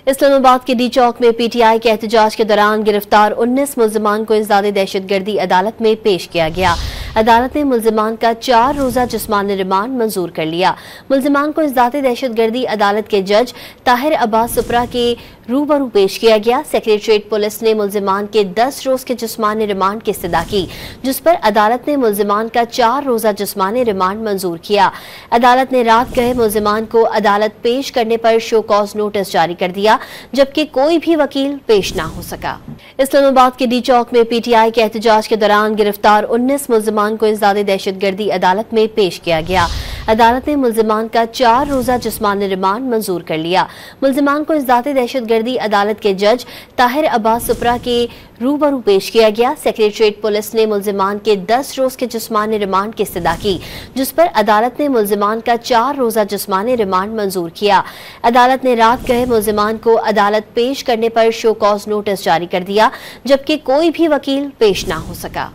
इस्लामाबाद के डी चौक में पीटीआई के एहतजाज के दौरान गिरफ्तार 19 मुल्जिमान को इंसदाद दहशतगर्दी अदालत में पेश किया गया। अदालत ने मुल्जिमान का 4 रोज़ा जिस्मानी रिमांड मंजूर कर लिया। मुल्जिमान को इंसदाद दहशतगर्दी अदालत के जज ताहिर अब्बास सुपरा के रूबरू पेश किया गया। सेक्रेटरीट पुलिस ने मुल्जिमान के 10 रोज के जिस्मानी रिमांड की इस्तदा की, जिस पर अदालत ने मुल्जिमान का 4 रोज़ा जिस्मानी रिमांड मंजूर किया। अदालत ने रात गए मुल्जिमान को अदालत पेश करने पर शो कॉज नोटिस जारी कर दिया, जबकि कोई भी वकील पेश ना हो सका। इस्लामाबाद के डी चौक में पीटीआई के एहतजाज के दौरान गिरफ्तार 19 मुल्जिमान को इंसदाद दहशतगर्दी अदालत में पेश किया गया। अदालत ने मुल्जिमान का 4 रोज़ा जिस्मानी रिमांड मंजूर कर लिया। मुल्जिमान को इंसदाद दहशतगर्दी अदालत के जज ताहिर अब्बास सुपरा के रूबरू पेश किया गया। सेक्रेटरीट पुलिस ने मुल्जिमान के 10 रोज के जिस्मानी रिमांड की इस्तदा की, जिस पर अदालत ने मुल्जिमान का 4 रोज़ा जिस्मानी रिमांड मंजूर किया। अदालत ने रात गए मुल्जिमान को अदालत पेश करने पर शो कॉज नोटिस जारी कर दिया, जबकि कोई भी वकील पेश ना हो सका।